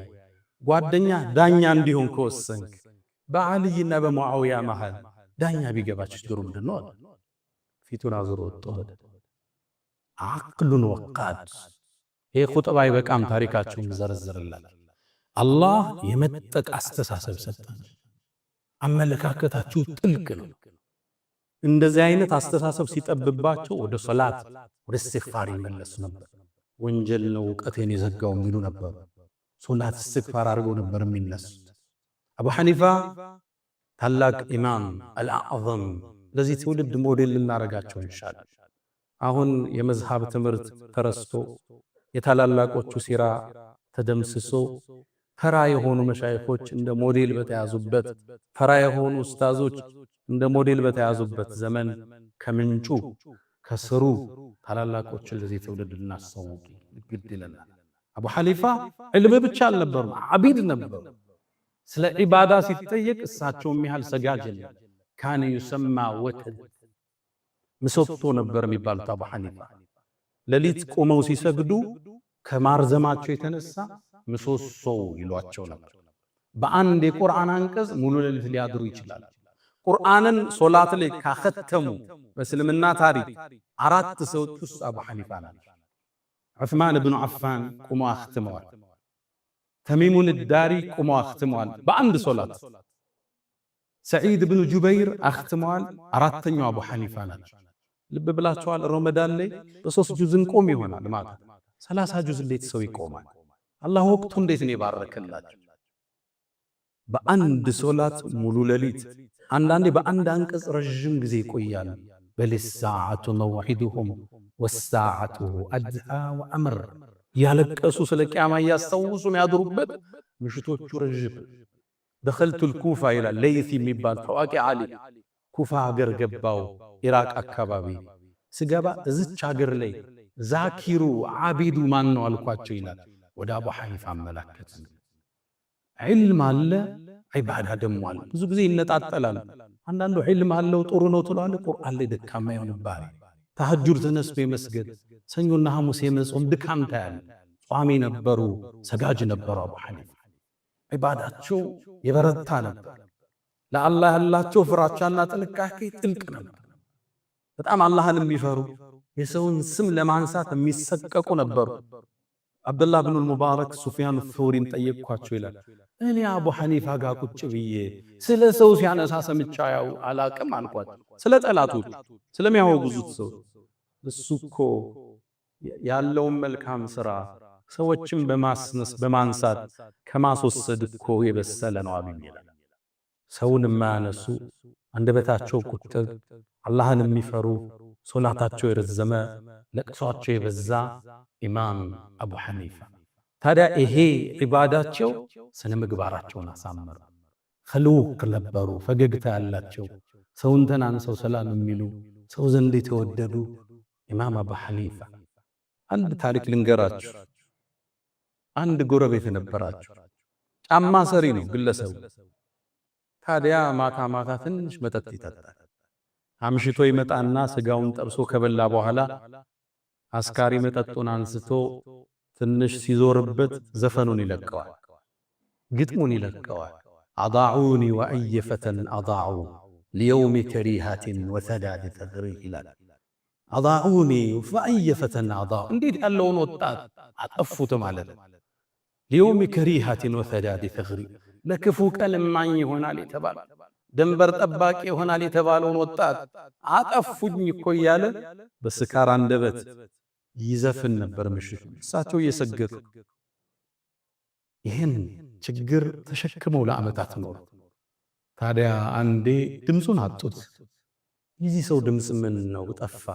ጓደኛ ዳኛ እንዲሆን ከወሰንክ በዓልይና በሙዓውያ መሃል ዳኛ ቢገባ ችግሩ ምንድን ነው? ፊቱን አዙሮ ወጥቶ ሄደ። ዓቅሉን ወቃድ። ይሄ ኹጥባ ይበቃም፣ ታሪካቸውን ዘረዝርላል። አላህ የመጠቅ አስተሳሰብ ሰጠን። አመለካከታችሁ ጥልቅ ነው። እንደዚህ አይነት አስተሳሰብ ሲጠብባቸው ወደ ሶላት ወደ እስትግፋር ይመለሱ ነበር። ወንጀል ነው እውቀቴን የዘጋው የሚሉ ነበር። ሶላት እስትግፋር አድርገው ነበር የሚነሱት። አቡ ሐኒፋ ታላቅ ኢማም አልአዕዘም፣ ለዚህ ትውልድ ሞዴል ልናረጋቸው እንሻለን። አሁን የመዝሃብ ትምህርት ተረስቶ የታላላቆቹ ሲራ ተደምስሶ ተራ የሆኑ መሻይኾች እንደ ሞዴል በተያዙበት፣ ተራ የሆኑ ኡስታዞች እንደ ሞዴል በተያዙበት ዘመን ከምንጩ ከስሩ ታላላቆችን ለዚህ ትውልድ ልናስተዋውቅ ግድ ይለናል። አቡ ሐኒፋ ዕልም ብቻ አልነበሩም፣ ዓቢድ ነበሩ። ስለ ዒባዳ ሲጠየቅ እሳቸውም ያህል ሰጋጅ የለም። ካነ ዩሰማ ወተድ፣ ምሰሶ ነበር የሚባሉት አቡ ሐኒፋ። ሌሊት ቆመው ሲሰግዱ ከማርዘማቸው የተነሳ ምሰሶው ይሏቸው ነበር። በአንድ የቁርአን አንቀጽ ሙሉ ሌሊት ሊያድሩ ይችላል። ቁርአንን ሶላት ላይ ካኸተሙ በእስልምና ታሪክ 4 ሰዎች ውስጥ አቡ ሐኒፋ ናቸው። ዑስማን ብኑ ዓፋን ቁመው አኽትመዋል። ተሚሙን ዳሪ ቁመው አኽትመዋል በአንድ ሶላት። ሰዒድ ብኑ ጁበይር አኽትመዋል። 4ኛው አቡ ሐኒፋ ናቸው። ልብ ብላችኋል። ረመዳን ላይ በ3 ጁዝ እንቆም ይሆናል ማለት 30 ጁዝ እንዴት ሰው ይቆማል? አላህ ወቅቱ እንዴት ነው የባረከላቸው? በአንድ ሶላት ሙሉ ሌሊት፣ አንዳንዴ በአንድ አንቀጽ ረጅም ጊዜ ይቆያል። በልሳዓቱ መውዒዱሁም ወሳዓቱ አድሃ ወአምር፣ ያለቀሱ ስለ ቂያማ እያስታውሱ የሚያድሩበት ምሽቶቹ ረጅም። ደኸልቱል ኩፋ ይላል ለይሲ የሚባል ታዋቂ ዓሊም፣ ኩፋ ሀገር ገባው ኢራቅ አካባቢ ስገባ እዝች ሀገር ላይ ዛኪሩ ዓቢዱ ማን ነው አልኳቸው ይላል። ወደ አቡ ሐኒፋ አመላከት። ዒልም አለ፣ ዒባዳ ደሞ አለ። ብዙ ጊዜ ይነጣጠላል። አንዳንዱ ዒልም አለው ጥሩ ነው ትለዋለህ፣ ቁርአን ላይ ደካማ ይሆንብሃል። ተሐጁድ ተነስቶ የመስገድ ሰኞና ሐሙስ የመጾም ድካም ታያለህ። ጿሚ ነበሩ፣ ሰጋጅ ነበሩ። አቡ ሐኒፋ ዒባዳቸው የበረታ ነበር። ለአላህ ያላቸው ፍራቻና ጥንቃቄ ጥልቅ ነበር። በጣም አላህን የሚፈሩ የሰውን ስም ለማንሳት የሚሰቀቁ ነበሩ። አብዱላህ ብኑ ሙባረክ ሱፊያን ሶውሪን ጠየቅኳቸው ይላል። እኔ አቡ ሐኒፋ ጋር ቁጭ ብዬ ስለ ሰው ሲያነሳ ሰምቻ ያው አላቅም አልኳቸው። ስለ ጠላቶች ስለሚያወግዙት ሰው እሱ እኮ ያለውን መልካም ስራ ሰዎችን በማንሳት ከማስወሰድ እኮ የበሰለ ነው አሉኝ ይላል። ሰውን የማያነሱ አንደበታቸው ቁጥብ፣ አላህን የሚፈሩ ሶላታቸው የረዘመ ለቅሷቸው የበዛ ኢማም አቡ ሐኒፋ። ታዲያ ይሄ ዒባዳቸው ስነ ምግባራቸውን አሳመሩ። ኸሉቅ ነበሩ፣ ፈገግታ ያላቸው፣ ሰውን ተናንሰው ሰላም የሚሉ ሰው ዘንድ የተወደዱ ኢማም አቡ ሐኒፋ። አንድ ታሪክ ልንገራችሁ። አንድ ጎረቤት ነበራቸው። ጫማ ሰሪ ነው ግለሰቡ። ታዲያ ማታ ማታ ትንሽ መጠጥ ይጠጣል። አምሽቶ ይመጣና ስጋውን ጠብሶ ከበላ በኋላ አስካሪ መጠጡን አንስቶ ትንሽ ሲዞርበት ዘፈኑን ይለቀዋል፣ ግጥሙን ይለቀዋል። አضعوني وأي فتى أضاعوا ليوم كريهة وثداد تغريه ይላል። أضاعوني وأي فتى أضاعوا እንዴት ያለውን ወጣት አጠፉት ማለት ነው። ليوم كريهة وثداد تغريه ለክፉ ቀን ማኝ ይሆናል የተባለ ደንበር ጠባቂ ይሆናል የተባለውን ወጣት አጠፉኝ እኮ እያለ በስካር አንደበት ይዘፍን ነበር ምሽት። እሳቸው እየሰገዱ ይህን ችግር ተሸክመው ለዓመታት ኖሩ። ታዲያ አንዴ ድምፁን አጡት። የዚህ ሰው ድምፅ ምን ነው ጠፋ?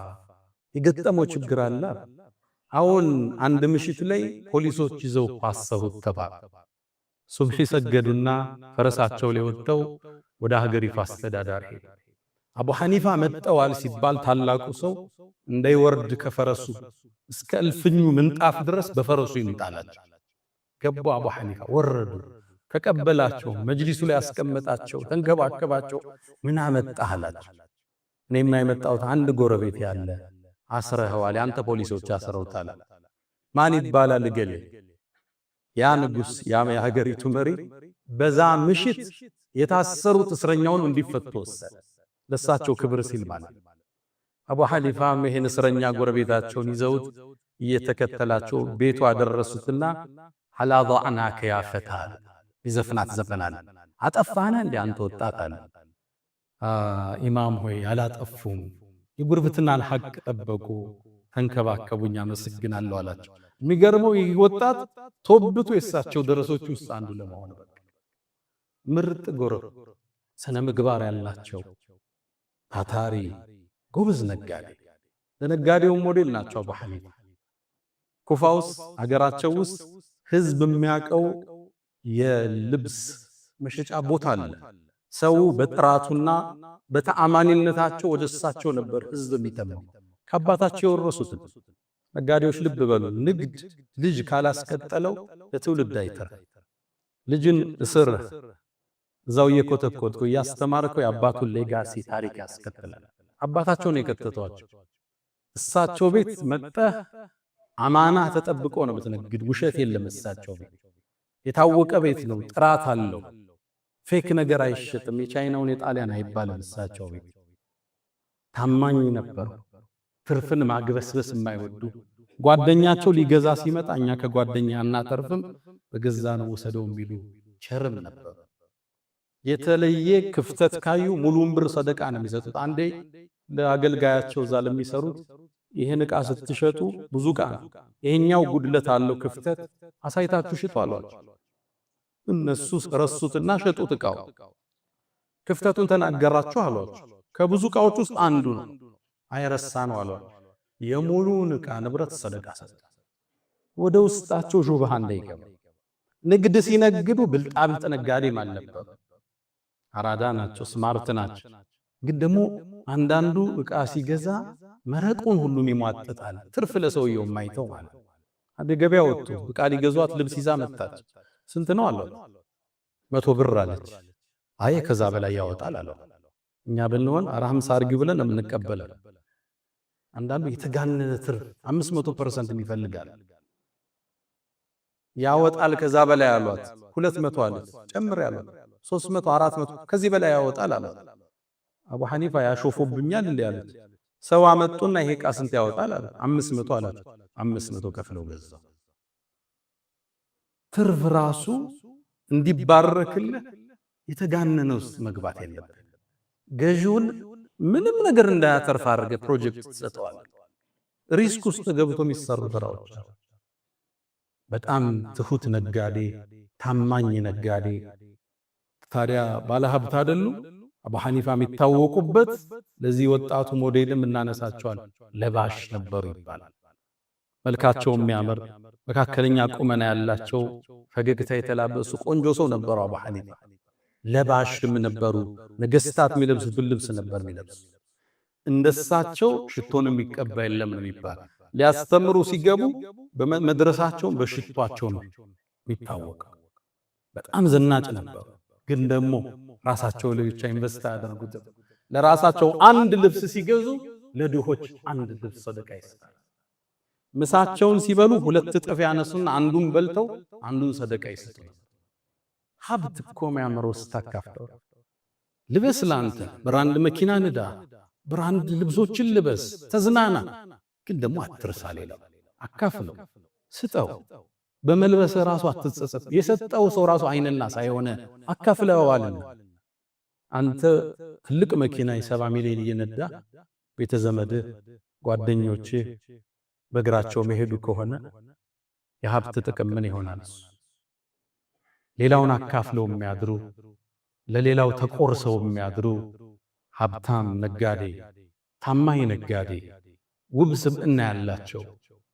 የገጠመው ችግር አለ። አሁን አንድ ምሽት ላይ ፖሊሶች ይዘው አሰሩት ተባለ። ሱብሒ ሰገዱና ፈረሳቸው ላይ ወጥተው ወደ ሀገሪቱ አስተዳዳሪ ሄዱ። አቡ ሐኒፋ መጠዋል ሲባል ታላቁ ሰው እንዳይወርድ ከፈረሱ እስከ እልፍኙ ምንጣፍ ድረስ በፈረሱ ይምጣላቸው። ገቡ። አቡ ሐኒፋ ወረዱ፣ ተቀበላቸው፣ መጅሊሱ ላይ ያስቀመጣቸው፣ ተንከባከባቸው። ምን አመጣህ አላቸው። እኔማ የመጣሁት አንድ ጎረቤት ያለ አስረኸዋል፣ ያንተ ፖሊሶች አስረውታል። ማን ይባላል ገሌ ያ ንጉስ ያ የሀገሪቱ መሪ በዛ ምሽት የታሰሩት እስረኛውን እንዲፈቱ ወሰነ። ለሳቸው ክብር ሲል ማለት አቡ ሐኒፋም ይሄን እስረኛ ጎረቤታቸውን ይዘውት እየተከተላቸው ቤቱ አደረሱትና ሐላ ضعناك يا فتى ይዘፍናት ዘፈናል አጠፋና እንደ አንተ ወጣት አለ። ኢማም ሆይ አላጠፉም፣ የጉርብትናን ሐቅ ጠበቁ፣ ተንከባከቡኝ፣ አመሰግናለሁ አላቸው። የሚገርመው ይህ ወጣት ቶብቶ የሳቸው ደረሶች ውስጥ አንዱ ለመሆን በቃ ምርጥ ጎረብ ስነ ምግባር ያላቸው ታታሪ ጎበዝ ነጋዴ፣ ለነጋዴው ሞዴል ናቸው አቡ ሐኒፋ። ኩፋ ውስጥ አገራቸው ውስጥ ህዝብ የሚያቀው የልብስ መሸጫ ቦታ አለ። ሰው በጥራቱና በተአማኒነታቸው ወደ እሳቸው ነበር ህዝብ የሚተመው። ከአባታቸው የወረሱት ነጋዴዎች ልብ በሉ፣ ንግድ ልጅ ካላስቀጠለው ለትውልድ አይተርፍ። ልጅን እስር እዛው እየኮተኮትኩ እያስተማርከው የአባቱን ሌጋሲ ታሪክ ያስቀጥላል። አባታቸውን የከተቷቸው እሳቸው ቤት መጠህ አማና ተጠብቆ ነው የምትነግድ። ውሸት የለም እሳቸው ቤት። የታወቀ ቤት ነው፣ ጥራት አለው። ፌክ ነገር አይሸጥም። የቻይናውን የጣሊያን አይባልም። እሳቸው ቤት ታማኝ ነበሩ። ትርፍን ማግበስበስ የማይወዱ ጓደኛቸው ሊገዛ ሲመጣ እኛ ከጓደኛ እናተርፍም በገዛ ነው ወሰደው የሚሉ ቸርም ነበሩ። የተለየ ክፍተት ካዩ ሙሉን ብር ሰደቃ ነው የሚሰጡት። አንዴ ለአገልጋያቸው እዛ ለሚሰሩት ይሄን ዕቃ ስትሸጡ ብዙ ዕቃ ነው፣ ይሄኛው ጉድለት አለው ክፍተት አሳይታችሁ ሽጡ አሏቸው። እነሱ ረሱትና ሸጡት። ዕቃው ክፍተቱን ተናገራችሁ አሏቸው። ከብዙ ዕቃዎች ውስጥ አንዱ ነው፣ አይረሳ ነው አሏቸው። የሙሉን ዕቃ ንብረት ሰደቃ ሰጡ። ወደ ውስጣቸው ሹብሃ እንዳይገባ ንግድ ሲነግዱ ብልጣብልጥ ነጋዴም አልነበሩ። አራዳ ናቸው፣ ስማርት ናቸው። ግን ደግሞ አንዳንዱ ዕቃ ሲገዛ መረቁን ሁሉም ይሟጥጣል። ትርፍ ለሰውየው የማይተው ማለት አንድ ገበያ ወጥቶ ዕቃ ሊገዟት ልብስ ይዛ መጣች። ስንት ነው አሏት። 100 ብር አለች። አይ ከዛ በላይ ያወጣል አለው። እኛ ብንሆን 50 አርጊው ብለን የምንቀበለው። አንዳንዱ የተጋነነ ትርፍ 500% ይፈልጋል። ያወጣል ከዛ በላይ አሏት። 200 አለች። ጨምር ያሏት 300 400 ከዚህ በላይ ያወጣል አሏት። አቡ ሐኒፋ ያሾፉብኛል እንዴ አለች። ሰው አመጡና ይሄ ዕቃ ስንት ያወጣል አለ። 500 አላቸው። 500 ከፍለው ገዛው። ትርፍ ራሱ እንዲባረክልህ የተጋነነ ውስጥ መግባት የለበት። ገዢውን ምንም ነገር እንዳያተርፍ አድርገህ ፕሮጀክት ትሰጠዋል። ሪስክ ውስጥ ገብቶ የሚሰሩ ስራዎች። በጣም ትሁት ነጋዴ፣ ታማኝ ነጋዴ። ታዲያ ባለሀብት አይደሉ? አቡ ሐኒፋ የሚታወቁበት ለዚህ ወጣቱ ሞዴልም እናነሳቸዋል። ለባሽ ነበሩ ይባላል። መልካቸው የሚያምር መካከለኛ ቁመና ያላቸው ፈገግታ የተላበሱ ቆንጆ ሰው ነበሩ አቡ ሐኒፋ። ለባሽም ነበሩ። ነገስታት የሚለብሱትን ልብስ ነበር የሚለብሱ። እንደሳቸው ሽቶን የሚቀባ የለም ነው የሚባል። ሊያስተምሩ ሲገቡ በመድረሳቸው በሽቷቸው ነው የሚታወቀው። በጣም ዘናጭ ነበሩ። ግን ደግሞ ራሳቸው ለብቻ ኢንቨስት ያደርጉት። ለራሳቸው አንድ ልብስ ሲገዙ ለድሆች አንድ ልብስ ሰደቃ ይሰጣል። ምሳቸውን ሲበሉ 2 እጥፍ ያነሱና አንዱን በልተው አንዱን ሰደቃ ይሰጣል። ሀብት እኮ የሚያምረው ስታካፍለው። ልበስ፣ ላንተ ብራንድ መኪና ንዳ፣ ብራንድ ልብሶችን ልበስ፣ ተዝናና። ግን ደግሞ አትርሳ፣ ሌላው አካፍለው፣ ስጠው። በመልበስ ራሱ አትጸጸት። የሰጠው ሰው ራሱ አይንና ሳይሆነ አካፍለዋል። አንተ ትልቅ መኪና የ70 ሚሊዮን እየነዳ ቤተ ዘመድህ ጓደኞች በእግራቸው መሄዱ ከሆነ የሀብት ጥቅም ምን ይሆናል? ሌላውን አካፍለው የሚያድሩ ለሌላው ተቆርሰው የሚያድሩ ሀብታም ነጋዴ፣ ታማኝ ነጋዴ፣ ውብ ስብዕና ያላቸው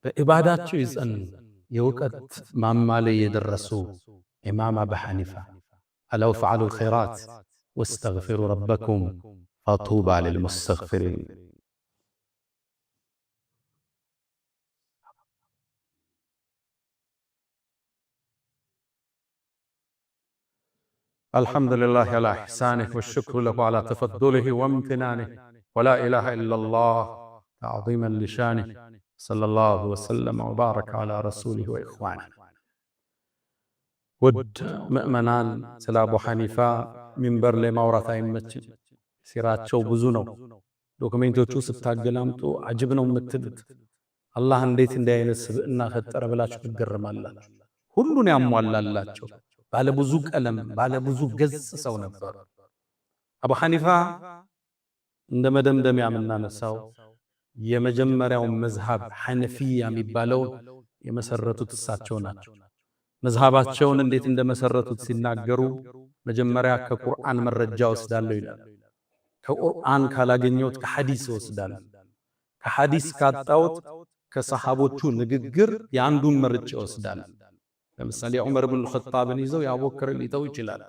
በኢባዳቸው ይጸኑ የእውቀት ማማ ላይ የደረሱ ኢማም አቡ ሐኒፋ አለው ፈዓሉ الخيرات واستغفروا ربكم فطوبى للمستغفرين። الحمد لله على إحسانه والشكر له على تفضله وامتنانه ولا إله إلا الله تعظيما لشانه ሰለላሁ ወሰለም ወባረከ ዐላ ረሱሊሂ ወኢኽዋኒሂ። ውድ ምእመናን፣ ስለ አቡ ሐኒፋ ሚንበር ላይ ማውራት አይመችም። ሲራቸው ብዙ ነው። ዶክሜንቶቹ ስታገላምጡ አጅብ ነው የምትሉት። አላህ እንዴት እንዲህ አይነት ስብዕና ፈጠረ ብላችሁ ትገረማላችሁ። ሁሉን ያሟላላቸው ባለብዙ ቀለም ባለብዙ ገጽ ሰው ነበሩ። አቡ ሐኒፋ እንደ መደምደሚያ የምናነሳው የመጀመሪያው መዝሃብ ሐነፊያ የሚባለው የመሰረቱት እሳቸው ናቸው። መዝሃባቸውን እንዴት እንደመሰረቱት ሲናገሩ መጀመሪያ ከቁርአን መረጃ ወስዳለሁ ይላል። ከቁርአን ካላገኘሁት ከሐዲስ ወስዳለሁ፣ ከሐዲስ ካጣሁት ከሰሃቦቹ ንግግር የአንዱን መርጬ ወስዳለሁ። ለምሳሌ ዑመር ብን ኸጣብን ይዘው የአቡበክርን ሊተው ይችላል።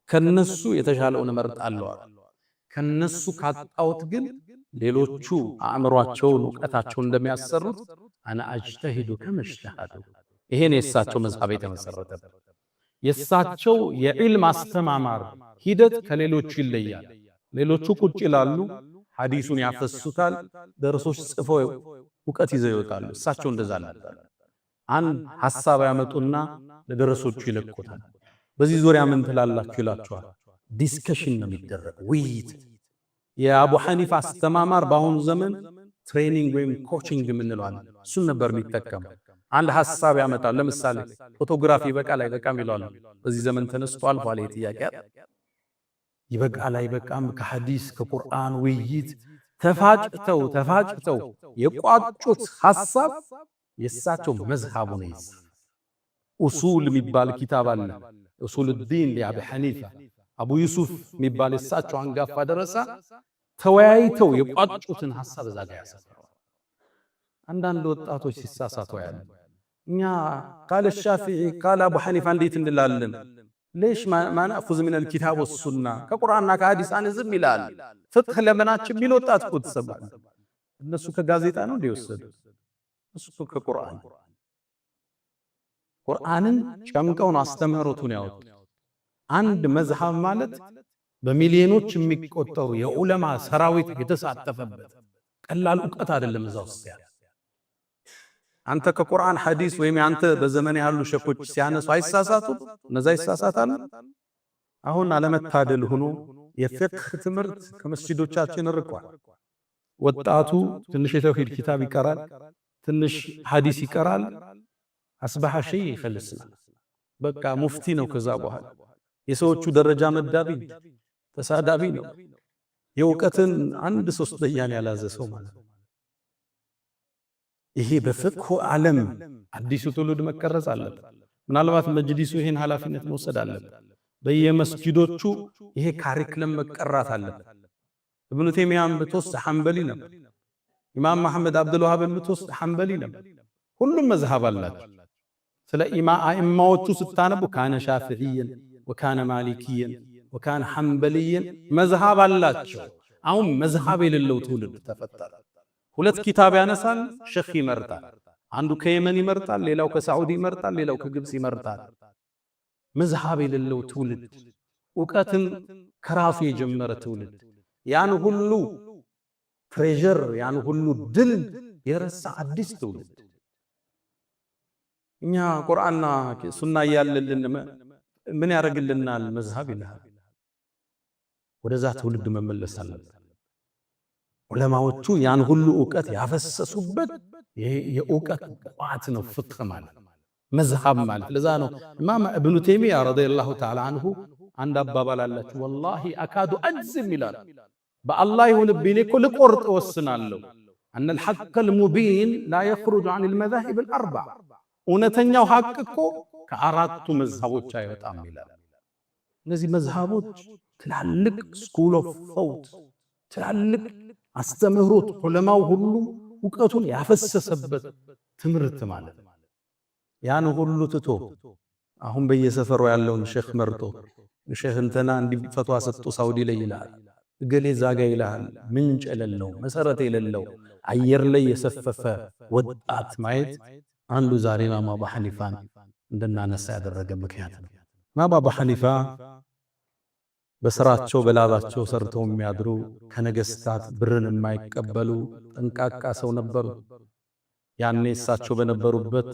ከነሱ የተሻለውን እመርጣለሁ። ከነሱ ካጣሁት ግን ሌሎቹ አእምሯቸውን ዕውቀታቸውን እንደሚያሰሩት አና አጅተሂዱ ከመጅተሃዱ። ይሄን የእሳቸው መዝሃብ የተመሰረተበት የእሳቸው የዒልም አስተማማር ሂደት ከሌሎቹ ይለያል። ሌሎቹ ቁጭ ይላሉ፣ ሐዲሱን ያፈሱታል፣ ደርሶች ጽፈው ዕውቀት ይዘው ይወጣሉ። እሳቸው እንደዛ አላደረጉ። አንድ ሐሳብ ያመጡና ለደረሶቹ ይለቁታል። በዚህ ዙሪያ ምን ትላላችሁ ይላችኋል። ዲስከሽን ነው የሚደረገው፣ ውይይት። የአቡ ሐኒፋ አስተማማር በአሁኑ ዘመን ትሬኒንግ ወይም ኮቺንግ የምንለዋለን፣ እሱን ነበር የሚጠቀመው። አንድ ሐሳብ ያመጣል። ለምሳሌ ፎቶግራፊ ይበቃል አይበቃም ይለዋል። በዚህ ዘመን ተነስቶ አልፏል ጥያቄ። ይበቃል አይበቃም፣ ከሐዲስ ከቁርአን ውይይት ተፋጭተው የቋጩት ሐሳብ የእሳቸው መዝሃቡ ነው። ኡሱል የሚባል ኪታብ አለ፣ ኡሱል ዲን ለአቡ ሐኒፋ። አቡ ዩሱፍ የሚባል የእሳቸው አንጋፋ ደረሳ ተወያይተው የቋጩትን ሐሳብ እዛ ጋር ያሰፈረዋል። አንዳንድ ወጣቶች ሲሳሳቱ ያለ እኛ ቃለ ሻፊዒ ቃለ አቡ ሐኒፋ እንዴት እንላለን? ليش ما نأخذ من الكتاب والسنة كقرآننا كحديث عن زم ይላል። ፍቅህ ለምናችን ቢል ወጣት እኮ ተሰማል። እነሱ ከጋዜጣ ነው እንዲወሰዱ፣ እሱ ከቁርአን ቁርአንን ጨምቀውን አስተምህሮቱን ያወጡ። አንድ መዝሃብ ማለት በሚሊዮኖች የሚቆጠሩ የዑለማ ሰራዊት የተሳተፈበት ቀላል ዕውቀት አይደለም። እዛው ሲያል አንተ ከቁርአን ሐዲስ ወይም አንተ በዘመን ያሉ ሸኾች ሲያነሱ አይሳሳቱ፣ እነዛ ይሳሳታሉ። አሁን አለመታደል ሆኖ የፍቅህ ትምህርት ከመስጂዶቻችን ርቋል። ወጣቱ ትንሽ የተውሂድ ኪታብ ይቀራል፣ ትንሽ ሐዲስ ይቀራል። አስባሐ ሸይ ይፈልስና በቃ ሙፍቲ ነው። ከዛ በኋላ የሰዎቹ ደረጃ መዳቢ ተሳዳቢ ነው። የእውቀትን አንድ ሶስተኛን ያላዘ ሰው ማለት ነው። ይሄ በፍቅሁ ዓለም አዲሱ ትውልድ መቀረጽ አለበት። ምናልባት መጅሊሱ ይሄን ኃላፊነት መውሰድ አለበት። በየመስጂዶቹ ይሄ ካሪክለም መቀራት አለበት። ኢብኑ ተይሚያን ብትወስድ ሐንበሊ ነበር። ኢማም መሐመድ አብዱል ወሃብን ብትወስድ ሐንበሊ ነበር። ሁሉም መዝሃብ አላቸው። ስለ አኢማዎቹ ስታነቡ ካነ ሻፊዒየን ወካነ ማሊኪየን ወካነ ሐንበሊየን መዝሃብ አላቸው። አሁን መዝሃብ የሌለው ትውልድ ተፈጠረ። ሁለት ኪታብ ያነሳል፣ ሸኽ ይመርጣል። አንዱ ከየመን ይመርጣል፣ ሌላው ከሳዑዲ ይመርጣል፣ ሌላው ከግብፅ ይመርጣል። መዝሃብ የሌለው ትውልድ፣ ዕውቀትን ከራሱ የጀመረ ትውልድ፣ ያን ሁሉ ፕሬዠር ያን ሁሉ ድል የረሳ አዲስ ትውልድ። እኛ ቁርአንና ሱና እያለልን ምን ያደርግልናል? መዝሃብ ይልሃል። ወደዛ ትውልድ መመለስ አለበት። ዑለማዎቹ ያን ሁሉ ዕውቀት ያፈሰሱበት የዕውቀት ቋት ነው ፍቅህ ማለት መዝሃብ ማለት። ለዛ ነው ኢማም ኢብኑ ተይሚያ ረዲየላሁ ተዓላ አንሁ አንድ አባባል አላቸው። ወላሂ አካዱ አጅዝም ይላል፣ በአላህ ይሁንብኝ እኮ ልቆርጥ ወስናለሁ። አነል ሐቀል ሙቢን ላ የኽሩጁ ዐኒል መዛሂብ አልአርበዕ፣ እውነተኛው ሐቅ እኮ ከአራቱ መዝሃቦች አይወጣም ይላል። እነዚህ መዝሃቦች ትላልቅ ስኩል ኦፍ ቶት ትላልቅ አስተምህሮት ዑለማው ሁሉ ዕውቀቱን ያፈሰሰበት ትምህርት ማለት ነው። ያን ሁሉ ትቶ አሁን በየሰፈሩ ያለውን ሼኽ መርጦ ሼኽ እንትና እንዲፈቷ ሰጡ ሳውዲ ላይ ይላል፣ እገሌ ዛጋ ይላል። ምንጭ የሌለው መሰረት የሌለው አየር ላይ የሰፈፈ ወጣት ማየት አንዱ ዛሬ ኢማም አቡ ሐኒፋን እንድናነሳ ያደረገ ምክንያት ነው። ኢማም አቡ ሐኒፋ በስራቸው በላባቸው ሰርተው የሚያድሩ ከነገስታት ብርን የማይቀበሉ ጠንቃቃ ሰው ነበሩ። ያኔ እሳቸው በነበሩበት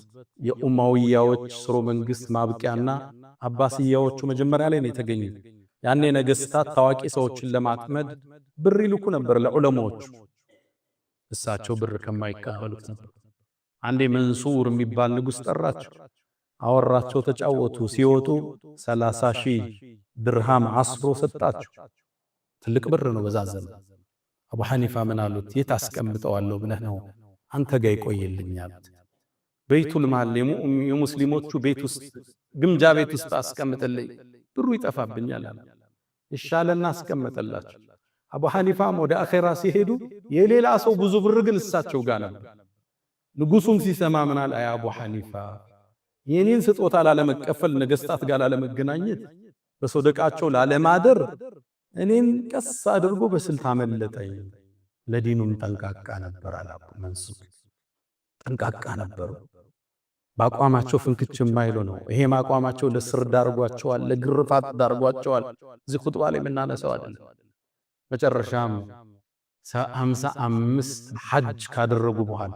የኡማውያዎች ስርወ መንግስት ማብቂያና አባስያዎቹ መጀመሪያ ላይ ነው የተገኙት። ያኔ ነገስታት ታዋቂ ሰዎችን ለማጥመድ ብር ይልኩ ነበር ለዑለማዎቹ። እሳቸው ብር ከማይቀበሉት ነበር። አንዴ መንሱር የሚባል ንጉስ ጠራቸው፣ አወራቸው፣ ተጫወቱ። ሲወጡ 30,000 ድርሃም አስሮ ሰጣቸው። ትልቅ ብር ነው በዛ ዘመን። አቡ ሐኒፋ ምን አሉት? የት አስቀምጠዋለሁ ብለህ ነው? አንተ ጋር ይቆይልኝ አሉት። በይቱል ማል የሙስሊሞቹ ቤት ውስጥ ግምጃ ቤት ውስጥ አስቀምጥልኝ፣ ብሩ ይጠፋብኛል አለ። ይሻለና አስቀመጠላቸው። አቡ ሐኒፋም ወደ አኼራ ሲሄዱ የሌላ ሰው ብዙ ብር ግን እሳቸው ጋር ነበር። ንጉሱም ሲሰማ ምን አለ? አይ አቡ ሐኒፋ የኔን ስጦታ ላለመቀፈል፣ ነገስታት ጋር ላለመገናኘት፣ በሶደቃቸው ላለማደር እኔን ቀስ አድርጎ በስልት አመለጠኝ። ለዲኑም ጠንቃቃ ነበር አለ አቡ መንሱር። ጠንቃቃ ነበሩ። በአቋማቸው ፍንክች የማይሉ ነው። ይሄም አቋማቸው ለስር ዳርጓቸዋል፣ ለግርፋት ዳርጓቸዋል። እዚህ ኹጥባ ላይ የምናነሳው አይደለም። መጨረሻም 55 ሐጅ ካደረጉ በኋላ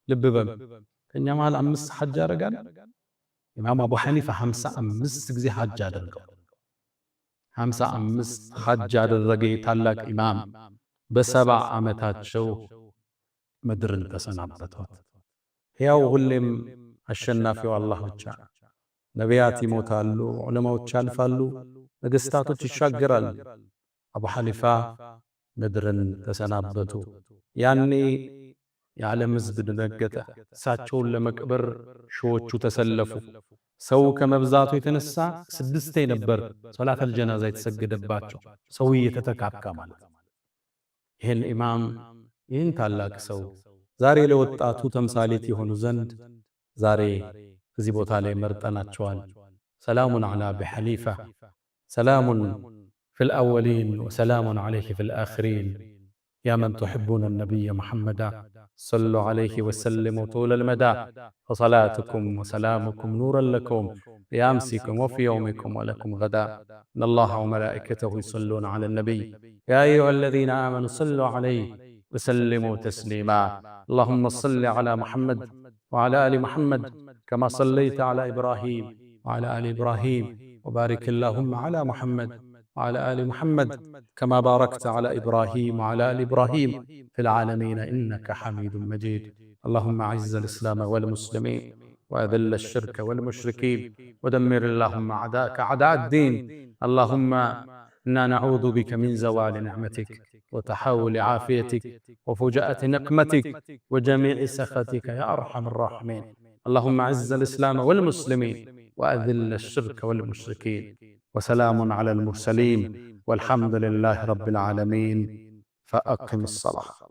ልብ በል ከኛ መሃል 5 ሐጅ ያደርጋል። ኢማም አቡ ሐኒፋ 55 ጊዜ ሐጅ አደረገው። 55 ሐጅ ያደረገ ታላቅ ኢማም በ70 ዓመታቸው ምድርን ተሰናበቷት። ያው ሁሌም አሸናፊው አላህ ብቻ። ነቢያት ይሞታሉ፣ ዑለማዎች ያልፋሉ፣ ነገስታቶች ይሻገራሉ። አቡ ሐኒፋ ምድርን ተሰናበቱ። ያኔ የዓለም ሕዝብ ደነገጠ። እሳቸውን ለመቅበር ሺዎቹ ተሰለፉ። ሰው ከመብዛቱ የተነሳ 6 ነበር ሶላተል ጀናዛ የተሰገደባቸው። ሰው እየተተካካ ማለት ይህን ኢማም ይህን ታላቅ ሰው ዛሬ ለወጣቱ ተምሳሌት የሆኑ ዘንድ ዛሬ እዚህ ቦታ ላይ መርጠናቸዋል። ሰላሙን ዐላ አቢ ሐኒፋ፣ ሰላሙን ፊል አወሊን ወሰላሙን ዐለይሂ ፊል አኺሪን። ያ መን ቱሒቡነ ነቢየ ሙሐመዳ ሰሉ ዐለይሂ ወሰሊሙ ጡለል መዳ ወሰላቱኩም ወሰላሙኩም ኑረን ለኩም ቢአምሲኩም ወፊ የውሚኩም ወለኩም ገዳ። ኢነላሀ ወመላኢከተሁ ዩሰሉነ ዐለ ነቢይ ያ አዩሃ አለዚነ አመኑ ሰሉ ዐለይሂ ወሰሊሙ ተስሊማ። አላሁመ ሰሊ ዐላ ሙሐመድ وعلى آل محمد كما صليت على إبراهيم وعلى آل إبراهيم وبارك اللهم على محمد وعلى آل محمد كما باركت على إبراهيم وعلى آل إبراهيم في العالمين إنك حميد مجيد. اللهم أعز الإسلام والمسلمين وأذل الشرك والمشركين ودمر اللهم أعداءك أعداء الدين. اللهم إنا نعوذ بك من زوال نعمتك وتحول عافيتك وفجاءة نقمتك وجميع سخطك يا أرحم الراحمين. اللهم أعز الإسلام والمسلمين وأذل الشرك والمشركين. وسلام على المرسلين والحمد لله رب العالمين. فأقم الصلاة.